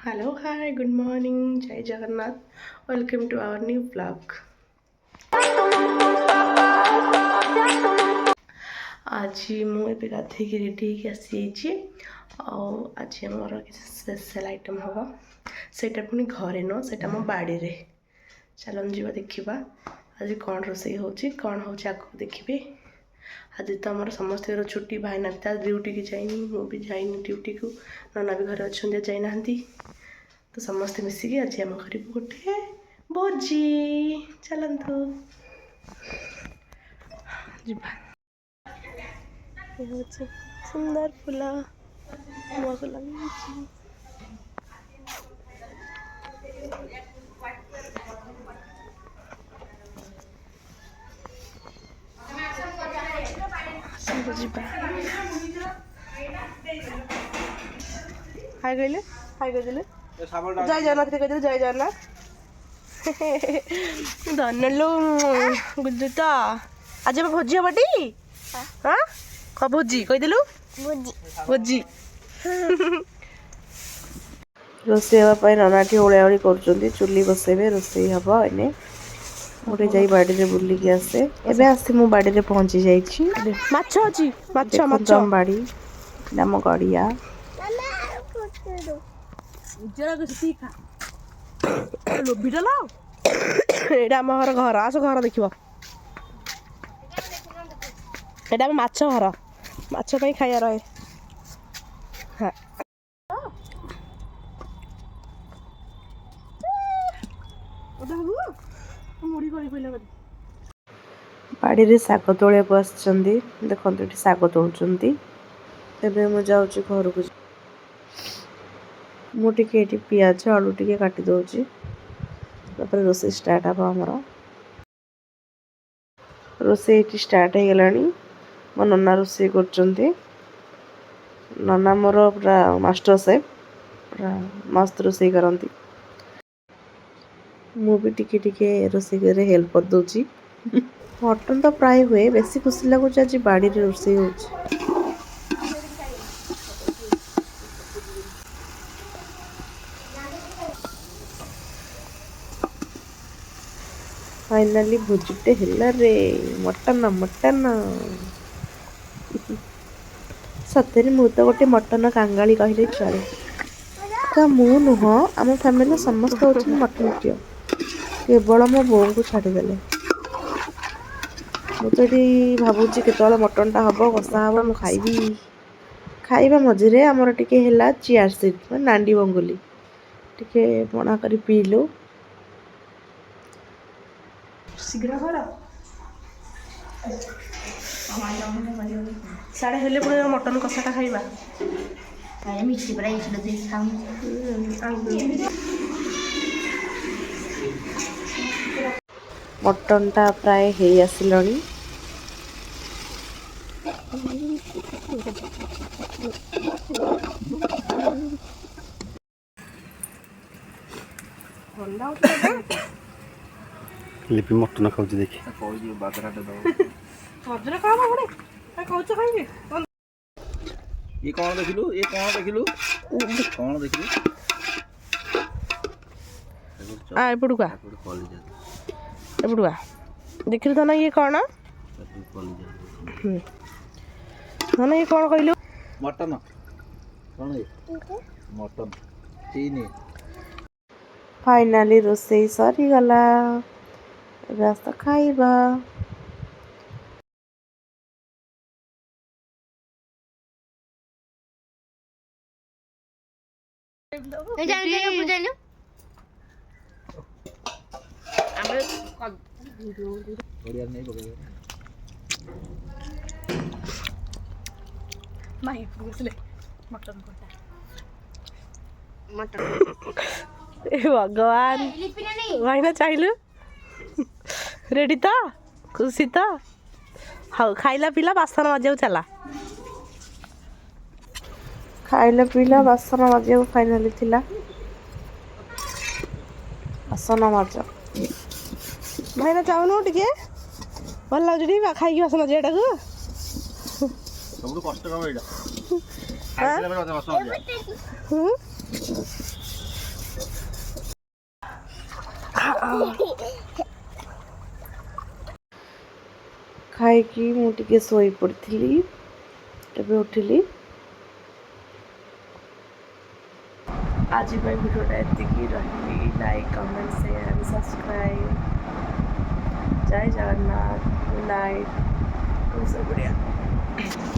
Hello, hi, good morning, Jai Jagannath. Welcome to our new vlog. आज ମୁଁ ଏବେ ଗାଧେଇକି ରେଡ଼ି ହେଇକି ଆସିଯାଇଛି ଆଉ ଆଜି ଆମର କିଛି ସ୍ପେଶାଲ୍ ଆଇଟମ୍ ହେବ ସେଇଟା ପୁଣି ଘରେ ନୁହଁ ସେଇଟା ମୋ ବାଡ଼ିରେ ଚାଲନ୍ତୁ ଯିବା ଦେଖିବା ଆଜି କ'ଣ ରୋଷେଇ ହେଉଛି କ'ଣ ହେଉଛି ଆଗକୁ ଦେଖିବେ ଆଜି ତ ଆମର ସମସ୍ତଙ୍କର ଛୁଟି ଭାଇନା ବି ତା ଡ୍ୟୁଟିକି ଯାଇନି ମୁଁ ବି ଯାଇନି ଡ୍ୟୁଟିକୁ ନନା ବି ଘରେ ଅଛନ୍ତି ଯାଇନାହାନ୍ତି ତ ସମସ୍ତେ ମିଶିକି ଆଜି ଆମ କରିବୁ ଗୋଟେ ଭୋଜି ଚାଲନ୍ତୁ ଯିବା ये होची सुंदर फुला मुझे लगी हाय कहले हाय कहले जय जगन्नाथ कहते जय जगन्नाथ धन्यलो गुजता आज भोजी हबटी हाँ हाँ भोजी कहीदेलु भोजी रोषेई हाँपाई ननाटी ओळाओଳି करुँच चुली बसैबे रोषेई हम एने गोटे जाई बाड़ी रे बुलिकी आसे एबे आसी मु बाड़ी रे पहुंची जाईछि माछ अछि माछ माछ हम बाड़ी नाम गड़िया जरा के सीखा लोभिटा ला एडा हम घर आस घर देखिबो एडा माछ घर माछ पे खाया रहे हाँ बाड़ी रे साग तोड़े को आछंदी देखंतु एठी साग तोड़ुचंदी एबे मु जाउची घर को मु टिके एठी पियाज आलू टिके काटी दोची तापर रोसे स्टार्ट हबा हमरा रोसे एठी स्टार्ट हे गेलानी मो नन्ना रोसे करचंदी नन्ना मोर पूरा मास्टर शेफ पूरा मस्त रोसे करंती मु भी टिके टिके रोसे करे हेल्प कर दोची मटन तो प्राय हुए बेसी खुशी लगुच आज बाड़ी रे रोसे होची फाइनली भोजिटे हेला रे मटन मटन सतरे मु तो गोटे मटन कांगाली कहले चले का मु नुह आम फैमिली समस्त होची मटन प्रिय केवल मो बो को छाड़ी देले मु तो भावुची केतल मटन टा हबो कसा हबो मु खाइबी खाइबा मझिरे हमर टिके हेला चियर सीट नांडी बंगुली टिके बना करी पीलु शीघ्र कर साढ़े हेले पुणे मटन कषाटा खाइबा मिठी परा मटन टा प्राय हे आसिलणी लिपि मटन खाऊची देखि ये कौन देखिलु आ एपड़ुआ एपड़ुआ देखिलु तो ना ये कौन ना ये कौन कहलु मटन कौन ये मटन चीनी फाइनली रोषेई सरी गला रास्ता खाइबा बढ़िया नहीं पकड़ेगा माही पुछले मटन कोटा मटन ए भगवान भाइना चाहिलु रेडी तो खुशी तो हाँ खाइला पीला बासन मजाऊ चला खाइला पीला बासन मजाऊ फाइनाली थिला बासन मज भाइना चाहनु टिके भल लागु टी खाई बासन मजाटा को सबु कष्ट काम एटा खाइला बेला बासन मजा ଖାଇକି ମୁଁ ଟିକେ ଶୋଇ ପଡ଼ିଥିଲି, ଏବେ ଉଠିଲି। ଆଜି ପାଇଁ ଭିଡ଼ିଓଟା ଏତିକି। ରହିଲି। Like, comment, share, subscribe. Jay Jagannath. Good night. ଶୋଇ ପଡ଼ିବା।